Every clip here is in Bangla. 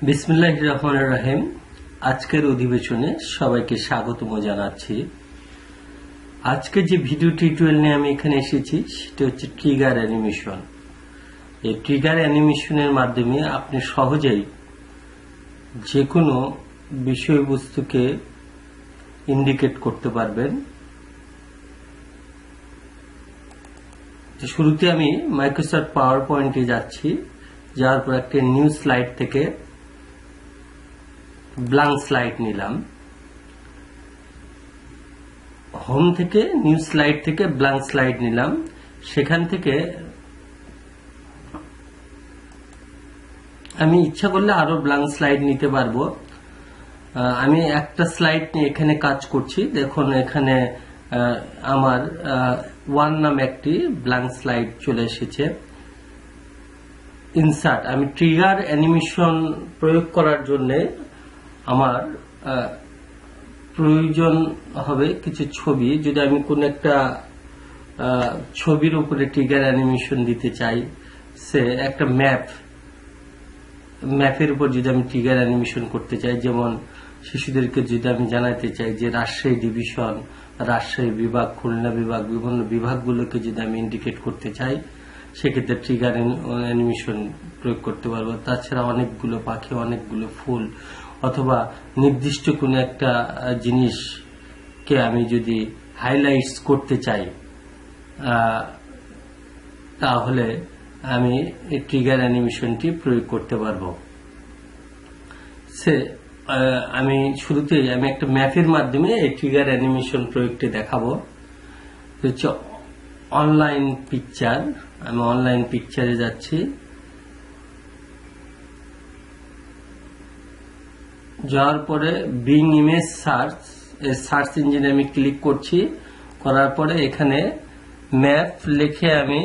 বিসমিল্লাহির রহমানির রহিম। আজকের অধিবেশনে সবাইকে স্বাগতম জানাচ্ছি। আজকে যে ভিডিও টিউটোরিয়াল নিয়ে আমি এখানে এসেছি সেটা হচ্ছে ট্রিগার অ্যানিমেশন। এই ট্রিগার অ্যানিমেশনের মাধ্যমে আপনি সহজেই যে কোনো বিষয়বস্তুকে ইন্ডিকেট করতে পারবেন। শুরুতে আমি মাইক্রোসফট পাওয়ার পয়েন্টে যাচ্ছি, যাওয়ার পর একটা নিউ স্লাইড থেকে ব্ল্যাঙ্ক স্লাইড নিলাম। হোম থেকে নিউ স্লাইড থেকে ব্ল্যাঙ্ক স্লাইড নিলাম। সেখান থেকে আমি ইচ্ছা করলে আরো ব্ল্যাঙ্ক স্লাইড নিতে পারবো। আমি একটা স্লাইড নিয়ে এখানে কাজ করছি। দেখুন এখানে আমার ওয়ান নামে একটি ব্ল্যাঙ্ক স্লাইড চলে এসেছে। ইনসার্ট, আমি ট্রিগার অ্যানিমেশন প্রয়োগ করার জন্য আমার প্রয়োজন হবে কিছু ছবি। যদি আমি কোন একটা ছবির উপরে ট্রিগার অ্যানিমেশন দিতে চাই, সে একটা ম্যাপের উপর যদি আমি ট্রিগার অ্যানিমেশন করতে চাই, যেমন শিশুদেরকে যদি আমি জানাতে চাই যে রাজশাহী ডিভিশন, রাজশাহী বিভাগ, খুলনা বিভাগ, বিভিন্ন বিভাগগুলোকে যদি আমি ইন্ডিকেট করতে চাই, সেক্ষেত্রে ট্রিগার অ্যানিমেশন প্রয়োগ করতে পারবো। তাছাড়া অনেকগুলো পাখি, অনেকগুলো ফুল, অথবা নির্দিষ্ট কোনো একটা জিনিসকে আমি যদি হাইলাইটস করতে চাই, তাহলে আমি এই ট্রিগার অ্যানিমেশনটি প্রয়োগ করতে পারবো। আমি শুরুতেই আমি একটা ম্যাপের মাধ্যমে এই ট্রিগার অ্যানিমেশন প্রয়োগটি দেখাবো। হচ্ছে অনলাইন পিকচার। আমি অনলাইন পিকচারে যাচ্ছি। যাওয়ার পরে বিং ইমেজ সার্চ, এই সার্চ ইঞ্জিনে আমি ক্লিক করছি। করার পরে এখানে ম্যাপ লিখে আমি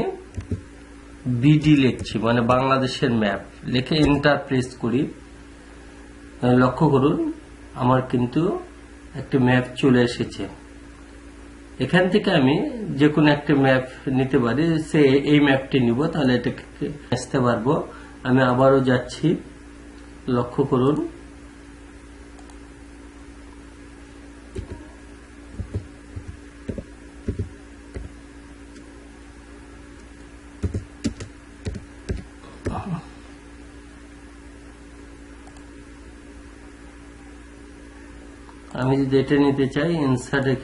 বিডি লিখছি, মানে বাংলাদেশের ম্যাপ লিখে এন্টার প্রেস করি। লক্ষ্য করুন আমার কিন্তু একটা ম্যাপ চলে এসেছে। এখান থেকে আমি যে কোনো একটা ম্যাপ নিতে পারি। সে এই ম্যাপটি নিব, তাহলে এটাকে আসতে পারবো। আমি আবারও যাচ্ছি, লক্ষ্য করুন আমি যদি এটা নিতে চাই, ইনসার্টে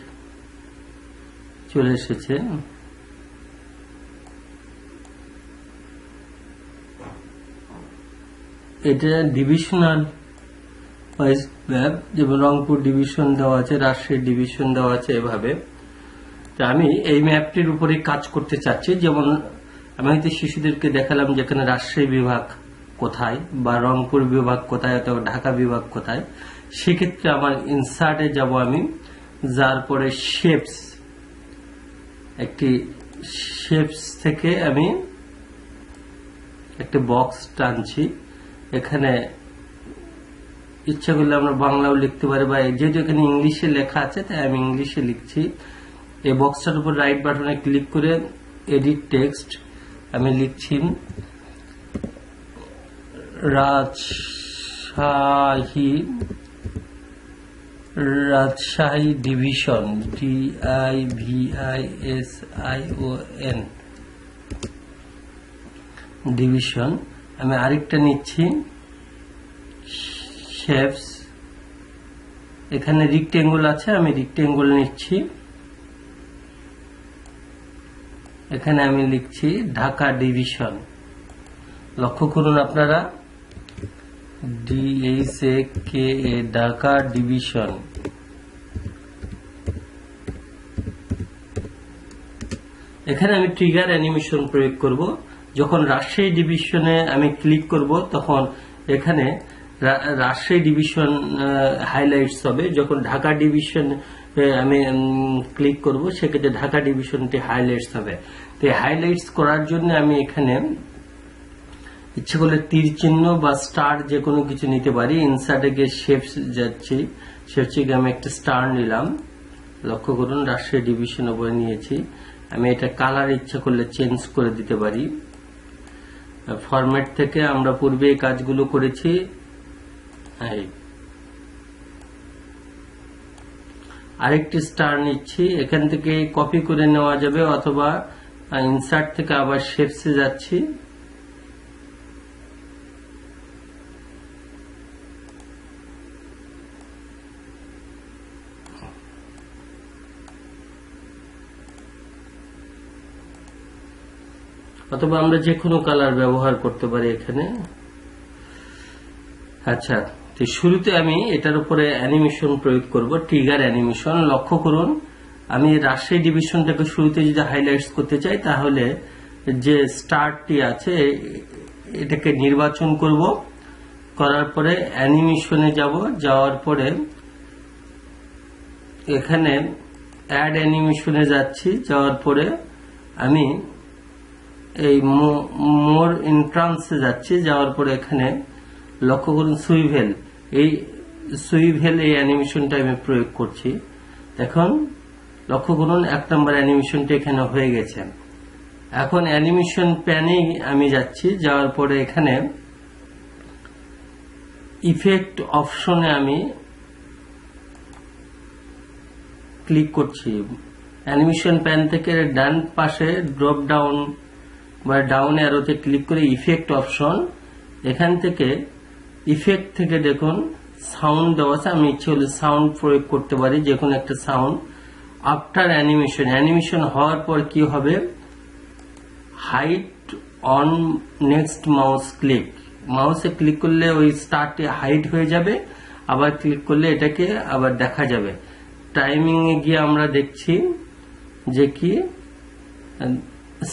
চলে এসেছে। এটা ডিভিশনাল ওয়াইজ ম্যাপ, যেমন রংপুর ডিভিশন দেওয়া আছে, রাজশাহী ডিভিশন দেওয়া আছে, এভাবে। আমি এই ম্যাপটির উপরে কাজ করতে চাচ্ছি। যেমন আমি হয়তো শিশুদেরকে দেখালাম যেখানে রাজশাহী বিভাগ কোথায়, বা রংপুর বিভাগ কোথায়, অথবা ঢাকা বিভাগ কোথায়। সেক্ষেত্রে আমার ইনসার্টে যাব আমি, যার পরে শেপস, একটি শেপস থেকে আমি একটা বক্স টানছি। এখানে ইচ্ছা করলে আমরা বাংলাও লিখতে পারি, বা যেহেতু এখানে ইংলিশে লেখা আছে তাই আমি ইংলিশে লিখছি। এই বক্সটার উপর রাইট বাটনে ক্লিক করে এডিট টেক্সট আমি লিখছি রাজশাহী ডিভিশন, DIVISION ডিভিশন। আমি আরেকটা নিচ্ছি শেপস। এখানে রেক্টেঙ্গল আছে, আমি রেক্টেঙ্গল নিচ্ছি। এখানে আমি লিখছি ঢাকা ডিভিশন। লক্ষ্য করুন আপনারা, DHAKA ঢাকা ডিভিশন। এখানে আমি ট্রিগার অ্যানিমেশন প্রয়োগ করব। যখন রাজশাহী ডিভিশনে আমি ক্লিক করব, তখন এখানে রাজশাহী ডিভিশন হাইলাইটস হবে। যখন ঢাকা ডিভিশন আমি ক্লিক করব, সেক্ষেত্রে ঢাকা ডিভিশনটি হাইলাইটস হবে। তো হাইলাইটস করার জন্য আমি এখানে ইচ্ছে করলে তীর চিহ্ন বা স্টার যে কোনো কিছু নিতে পারি। ইনসার্টে গিয়ে শেপস যাচ্ছি, শেপসে গিয়ে আমি একটা স্টার নিলাম। লক্ষ্য করুন রাজশাহী ডিভিশন উপরে নিয়েছি। আমি এটা কালার ইচ্ছা করলে চেঞ্জ করে দিতে পারি। ফরম্যাট থেকে আমরা পূর্বে এই কাজগুলো করেছি। আরেকটি স্টার নিচ্ছি, এখান থেকে কপি করে নেওয়া যাবে অথবা ইনসার্ট থেকে আবার শেপসে যাচ্ছি, অথবা আমরা যে কোনো কালার ব্যবহার করতে পারি এখানে। আচ্ছা, তো শুরুতে আমি এটার উপরে অ্যানিমেশন প্রয়োগ করব, ট্রিগার অ্যানিমেশন। লক্ষ্য করুন, আমি রাজশাহী ডিভিশনটাকে শুরুতে যদি হাইলাইটস করতে চাই তাহলে যে স্টারটি আছে এটাকে নির্বাচন করব, করার পরে অ্যানিমেশনে যাব, যাওয়ার পরে এখানে অ্যাড অ্যানিমেশনে যাচ্ছি, যাওয়ার পরে আমি এই মোর এন্ট্রান্সে যাচ্ছি, যাওয়ার পরে এখানে লক্ষ্য করুন সুইভেল, এই সুইভেল এই অ্যানিমেশনটা আমি প্রয়োগ করছি। এখন লক্ষ্য করুন 1 নম্বর অ্যানিমেশনটা এখানে হয়ে গেছে। এখন অ্যানিমেশন প্যানে আমি যাচ্ছি, যাওয়ার পরে এখানে ইফেক্ট অপশনে আমি ক্লিক করছি। অ্যানিমেশন প্যান থেকে ডান পাশে ড্রপ ডাউন বা ডাউন অ্যারোতে ক্লিক করে ইফেক্ট অপশন, এখান থেকে ইফেক্ট থেকে দেখুন সাউন্ড দেওয়া আছে, আমি ইচ্ছে হলে সাউন্ড প্রয়োগ করতে পারি, যে কোনো একটা সাউন্ড। আফটার অ্যানিমেশন, অ্যানিমেশন হওয়ার পর কি হবে, hide on next mouse click, মাউসে ক্লিক করলে ওই স্টারটি হাইট হয়ে যাবে, আবার ক্লিক করলে এটাকে আবার দেখা যাবে। টাইমিং এ গিয়ে আমরা দেখছি যে কি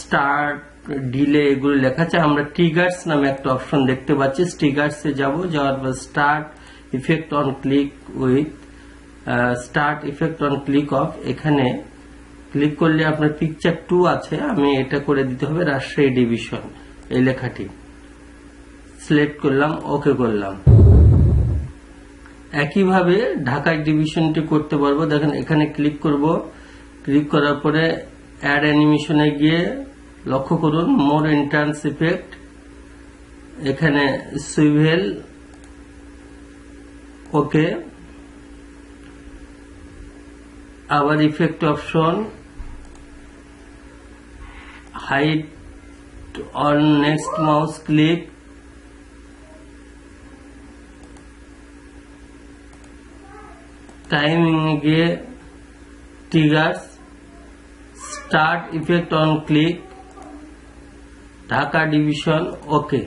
স্টার্ট, ডিলে এগুলো লেখা আছে। আমরা ট্রিগার্স নামে একটা অপশন দেখতে পাচ্ছি, ট্রিগার্সে যাব, যাওয়ার পর start effect on click with start effect on click of, এখানে ক্লিক করলে আপনার পিকচার 2 আছে, আমি এটা করে দিতে হবে রাজশাহী ডিভিশন, এই লেখাটি সিলেক্ট করলাম, ওকে করলাম। একইভাবে ঢাকা ডিভিশনটি করতে পারবো। দেখেন এখানে ক্লিক করব, ক্লিক করার পরে অ্যাড অ্যানিমেশনে গিয়ে লক্ষ্য করুন মোর এন্ট্রান্স ইফেক্ট, এখানে সুইভেল, ওকে, আবার effect option, hide on next mouse click, timing গিয়ে triggers, start effect on click, Dhaka division, okay.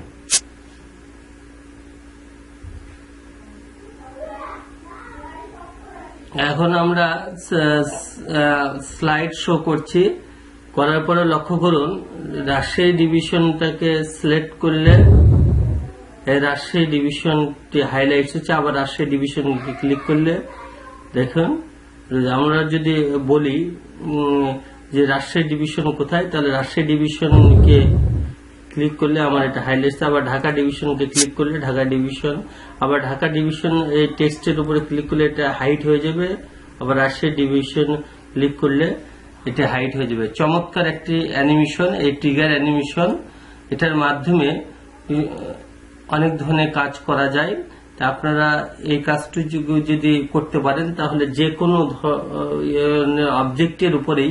এখন আমরা স্লাইড শো করছি, করার পরে লক্ষ্য করুন রাজশাহী ডিভিশনটাকে সিলেক্ট করলে রাজশাহী ডিভিশনটি হাইলাইটস হচ্ছে, আবার রাজশাহী ডিভিশনকে ক্লিক করলে দেখুন, আমরা যদি বলি যে রাজশাহী ডিভিশন কোথায়, তাহলে রাজশাহী ডিভিশনকে ক্লিক করলে আমার এটা হাইলাইটস, আবার ঢাকা ডিভিশনকে ক্লিক করলে ঢাকা ডিভিশন, আবার ঢাকা ডিভিশন এই টেক্সটের উপরে ক্লিক করলে এটা হাইট হয়ে যাবে, আবার রাজশাহী ডিভিশন ক্লিক করলে এটা হাইট হয়ে যাবে। চমৎকার একটি অ্যানিমেশন, এই ট্রিগার অ্যানিমেশন, এটার মাধ্যমে অনেক ধরনের কাজ করা যায়। তা আপনারা এই কাজটি যদি করতে পারেন তাহলে যে কোনো অবজেক্টের উপরেই